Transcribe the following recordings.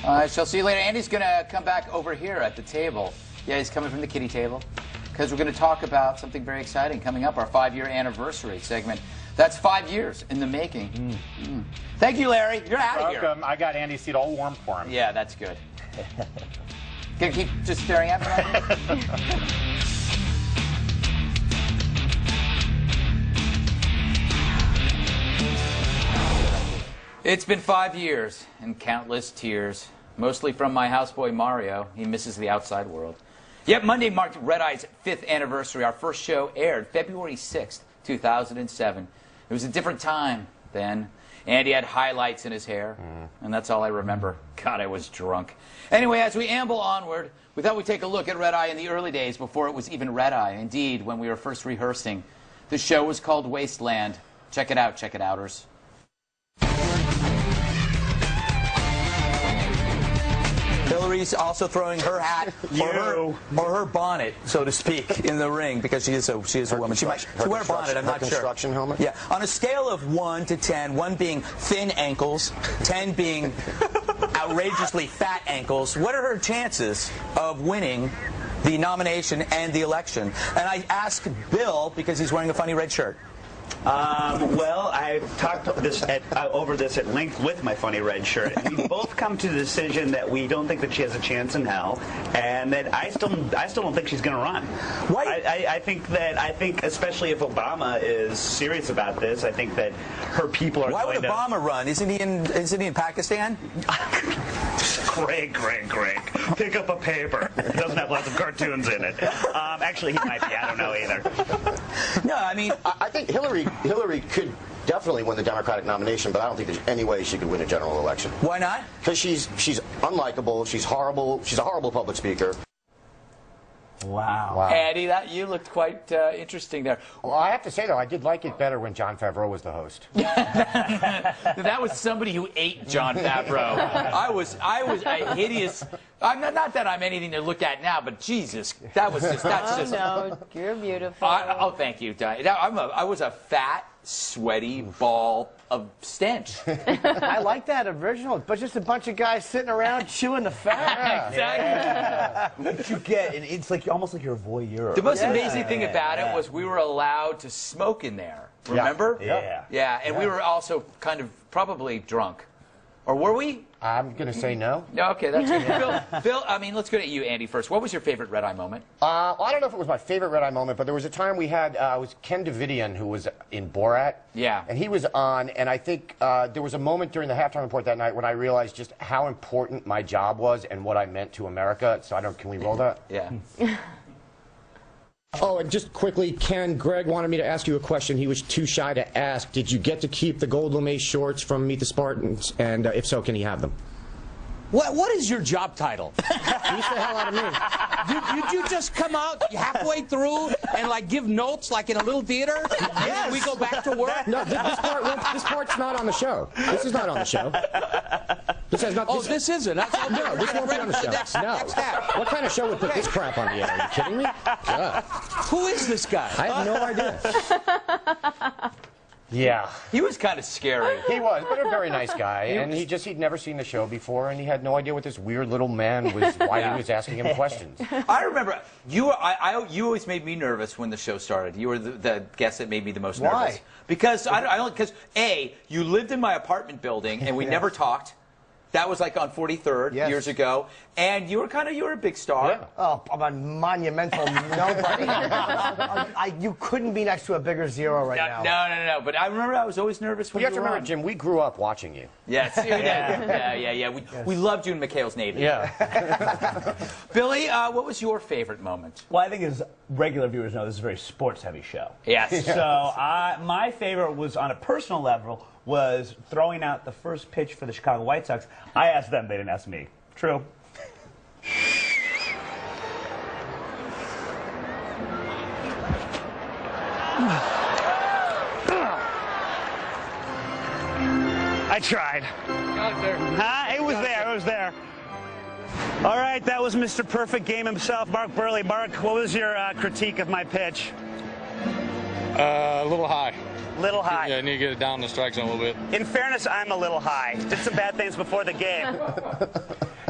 I shall see you later. Andy's going to come back over here at the table. Yeah, he's coming from the kiddie table. Because we're going to talk about something very exciting coming up, our 5-year anniversary segment. That's 5 years in the making. Thank you, Larry. You're out of here. Welcome. I got Andy's seat all warm for him. Yeah, that's good. Gonna keep just staring at me? It's been 5 years and countless tears, mostly from my houseboy Mario. He misses the outside world. Yet Monday marked Red Eye's 5th anniversary. Our first show aired February 6th, 2007. It was a different time then. Andy had highlights in his hair, and that's all I remember. God, I was drunk. Anyway, as we amble onward, we thought we'd take a look at Red Eye in the early days before it was even Red Eye. Indeed, when we were first rehearsing, the show was called Wasteland. Check it outers. Hillary's also throwing her hat or her bonnet, so to speak, in the ring because she is a woman. She might wear a bonnet. I'm not sure. Construction helmet. Yeah. On a scale of 1 to 10, 1 being thin ankles, 10 being outrageously fat ankles, what are her chances of winning the nomination and the election? And I ask Bill because he's wearing a funny red shirt. Well, I've talked over this at length with my funny red shirt, and we've both come to the decision that we don't think that she has a chance in hell, and that I still don't think she's going to run. Why? I think especially if Obama is serious about this, I think that her people are. Why would Obama run? Isn't he in Pakistan? Greg. Pick up a paper. It doesn't have lots of cartoons in it. Actually, he might be. I don't know either. No, I mean, I think Hillary could definitely win the Democratic nomination, but I don't think there's any way she could win a general election. Why not? Because she's unlikable. She's horrible. She's a horrible public speaker. Wow. Eddie, you looked quite interesting there. Well, I have to say, though, I did like it better when Jon Favreau was the host. That was somebody who ate Jon Favreau. I was a hideous. I'm not that I'm anything to look at now, but Jesus, that's just. No, you're beautiful. Oh, thank you, Diane. I was a fat, sweaty ball of stench. I like that original, but just a bunch of guys sitting around chewing the fat. Exactly. What you get, and it's like almost like you're a voyeur. The most amazing thing about it was we were allowed to smoke in there. Remember? Yeah. And we were also kind of probably drunk. Or were we? I'm going to say no. No, okay, that's good. Bill, I mean, let's go to you, Andy, first. What was your favorite Red Eye moment? I don't know if it was my favorite Red Eye moment, but there was a time we had, it was Ken Davidian who was in Borat. Yeah. And he was on, and I think there was a moment during the halftime report that night when I realized just how important my job was and what I meant to America. So can we roll that? Yeah. Oh, and just quickly, Ken, Greg wanted me to ask you a question. He was too shy to ask. Did you get to keep the gold lame shorts from Meet the Spartans? And if so, can he have them? What is your job title? Beat the hell out of me. Did you just come out halfway through and like give notes like in a little theater? Yes. And we go back to work? No, this part's not on the show. This is not on the show. This has not. This isn't. That's no, this won't be on the show. Next half. What kind of show would put this crap on the air? Are you kidding me? God. Who is this guy? I have no idea. Yeah. He was kind of scary. He was, but a very nice guy. And he'd never seen the show before, and he had no idea what this weird little man was, why he was asking him questions. I remember, you always made me nervous when the show started. You were the guest that made me the most nervous. Why? Because, because A, you lived in my apartment building, and we never talked. That was like on 43rd years ago, and you were a big star. Yeah. Oh, I'm a monumental nobody. You couldn't be next to a bigger zero right now. No. But I remember I was always nervous when you have to remember, on. Jim, we grew up watching you. Yes, we did. Yeah. We loved you in McHale's Navy. Yeah. Billy, what was your favorite moment? Well, I think as regular viewers know, this is a very sports-heavy show. Yes. So my favorite was on a personal level was throwing out the first pitch for the Chicago White Sox. I asked them, they didn't ask me. True. I tried. It was there. It was there. All right, that was Mr. Perfect Game himself, Mark Burley. Mark, what was your critique of my pitch? A little high. Little high. Yeah, I need to get it down in the strike zone a little bit. In fairness, I'm a little high. Did some bad things before the game.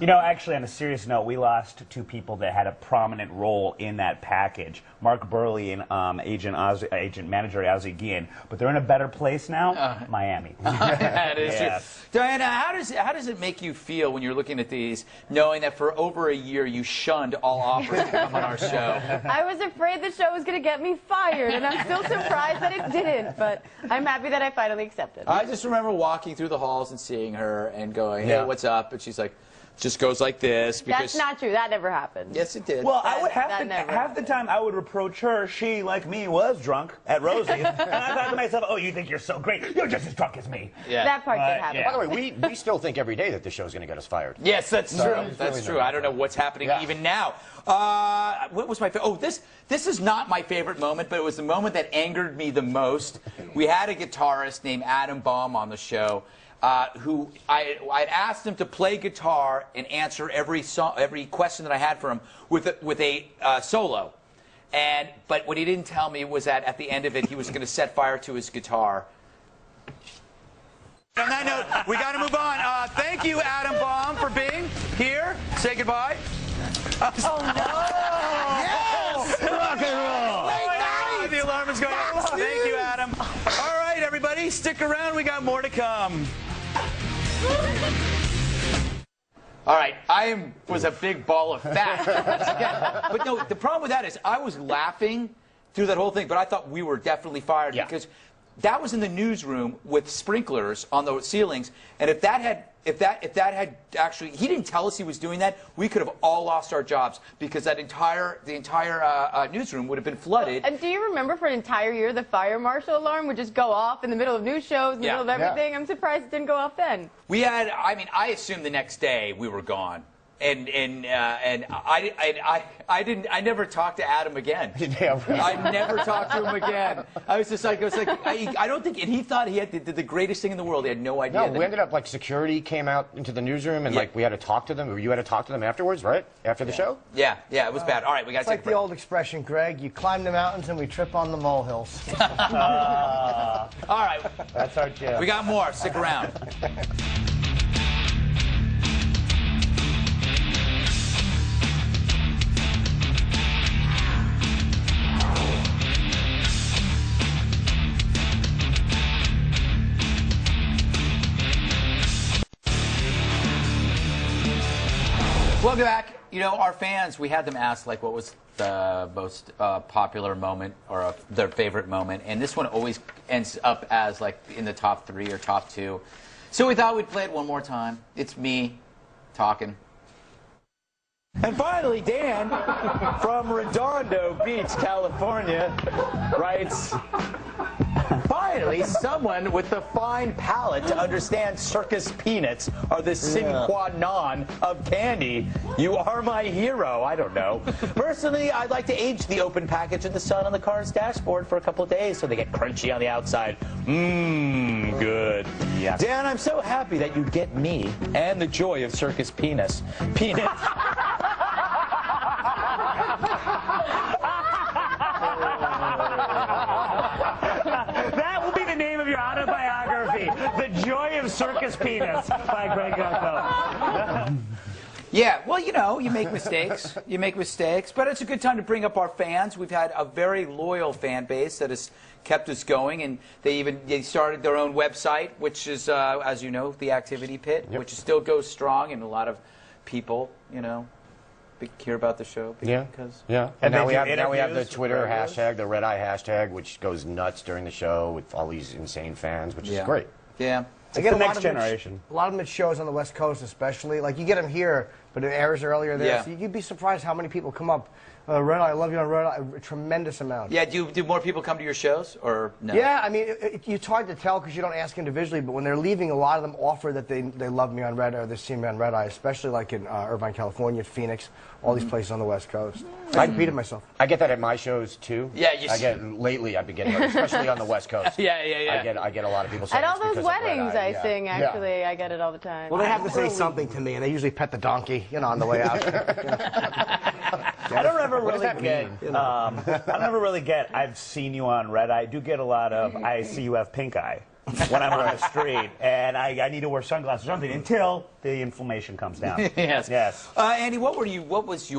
You know, actually, on a serious note, we lost two people that had a prominent role in that package. Mark Burley and agent manager Ozzie Guillen. But they're in a better place now. Miami. That is Yes. true. Diana, how does it make you feel when you're looking at these, knowing that for over a year you shunned all offers to come on our show? I was afraid the show was going to get me fired, and I'm still surprised that it didn't, but I'm happy that I finally accepted. I just remember walking through the halls and seeing her and going, hey, what's up? And she's like, just goes like this. Because That's not true. That never happened. Yes, it did. Well, I would That half the time I would reproach her. She, like me, was drunk at Rosie, and I thought to myself, "Oh, you think you're so great? You're just as drunk as me." Yeah. That part did happen. By the way, we still think every day that this show's going to get us fired. Yes, that's true. No, That's really true. not. I don't know what's happening even now. What was my favorite? Oh, this is not my favorite moment, but it was the moment that angered me the most. We had a guitarist named Adam Baum on the show. Who I'd asked him to play guitar and answer every question that I had for him with a solo, but what he didn't tell me was that at the end of it he was going to set fire to his guitar. On that note, we got to move on. Thank you, Adam Baum, for being here. Say goodbye. Oh, no. Yes! Rock and roll. The alarm is going off. Thank you, Adam. All right, everybody, stick around. We got more to come. All right, I was a big ball of fat. But no, the problem with that is I was laughing through that whole thing, but I thought we were definitely fired because that was in the newsroom with sprinklers on the ceilings, and if that had actually, he didn't tell us he was doing that, we could have all lost our jobs because the entire newsroom would have been flooded. And do you remember for an entire year the fire marshal alarm would just go off in the middle of news shows, in the middle of everything? I'm surprised it didn't go off then. We had, I assumed the next day we were gone. And I never talked to Adam again. I never talked to him again. I was like, I don't think, and he thought he did the greatest thing in the world. He had no idea. No, we ended up, like, security came out into the newsroom, and, like, we had to talk to them, or you had to talk to them afterwards, right? After the show? Yeah, it was bad. All right, we got to It's take like a break. the old expression, Greg, you climb the mountains and we trip on the molehills. All right. That's our joke. We got more. Stick around. Welcome back. You know, our fans, we had them ask, like, what was the most popular moment or their favorite moment. And this one always ends up as, like, in the top 3 or top 2. So we thought we'd play it one more time. It's me talking. And finally, Dan from Redondo Beach, California, writes, finally, someone with the fine palate to understand circus peanuts are the sine qua non of candy. You are my hero. I don't know. Personally, I'd like to age the open package in the sun on the car's dashboard for a couple of days so they get crunchy on the outside. Mmm, good. Yeah. Dan, I'm so happy that you get me and the joy of circus peanuts. Peanuts. That will be the name of your autobiography, The Joy of Circus Peanuts by Greg Gucko. Yeah, well, you know, you make mistakes. You make mistakes. But it's a good time to bring up our fans. We've had a very loyal fan base that has kept us going. And they started their own website, which is, as you know, The Activity Pit, which still goes strong. And a lot of people, you know, hear about the show. Because And now we have the Twitter hashtag, the Red Eye hashtag, which goes nuts during the show with all these insane fans, which is great. Yeah. I get a lot of generation. A lot of them at shows on the West Coast, especially. Like, you get them here, but it airs earlier there. Yeah. So you'd be surprised how many people come up. Red Eye, I love you on Red Eye. A tremendous amount. Yeah, do more people come to your shows, or no? Yeah, I mean, it's hard to tell because you don't ask individually, but when they're leaving, a lot of them offer that they love me on Red Eye or they've seen me on Red Eye, especially like in Irvine, California, Phoenix, all these places on the West Coast. I repeated myself. I get that at my shows, too. Yeah, lately I've been getting, especially on the West Coast. Yeah. I get a lot of people saying At all it's those because of Red weddings Eye. I sing, actually, I get it all the time. Well, they have to say something to me, and they usually pet the donkey, on the way out. I don't ever What does really that get. mean? I don't ever really get. I've seen you on Red Eye. I do get a lot of. I see you have pink eye when I'm on the street, and I need to wear sunglasses or something until the inflammation comes down. Yes. Yes. Andy, who was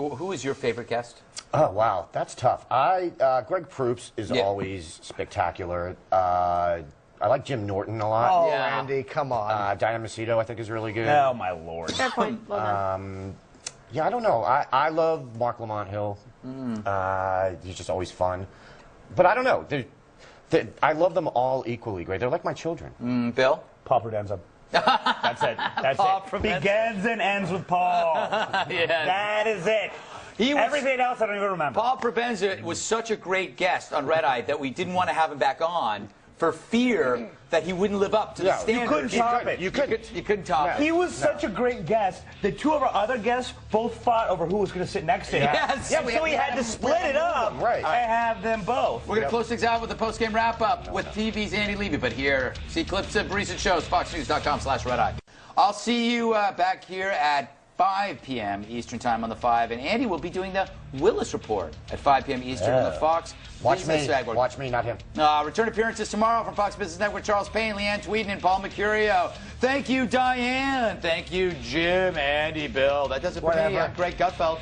your favorite guest? Oh, wow. That's tough. Greg Proops is always spectacular. I like Jim Norton a lot. Oh, Andy, come on. Diana Macedo, I think, is really good. Oh, my Lord. Fair point. Well done. Yeah, I don't know. I love Mark Lamont Hill. He's just always fun. But I don't know. I love them all equally great. They're like my children. Bill? Paul Prodenza. That's it. That's Paul it. Provenza. Begins and ends with Paul. That is it. Everything else I don't even remember. Paul Provenza was such a great guest on Red Eye that we didn't want to have him back on for fear that he wouldn't live up to the standard. You couldn't top it. You couldn't top it. He was such a great guest that two of our other guests both fought over who was going to sit next to him. Yes. Yeah, so we had to split it up. Right. I have them both. We're going to close things out with a post-game wrap-up with TV's Andy Levy. But here, see clips of recent shows, foxnews.com/Red Eye. I'll see you back here at 5 p.m. Eastern Time on the 5. And Andy will be doing the Willis Report at 5 p.m. Eastern on the Fox Watch Business me. Network. Watch me, not him. Return appearances tomorrow from Fox Business Network. Charles Payne, Leanne Tweeden, and Paul Mercurio. Thank you, Diane. Thank you, Jim, Andy, Bill. That does it for me. I'm Greg Gutfeld.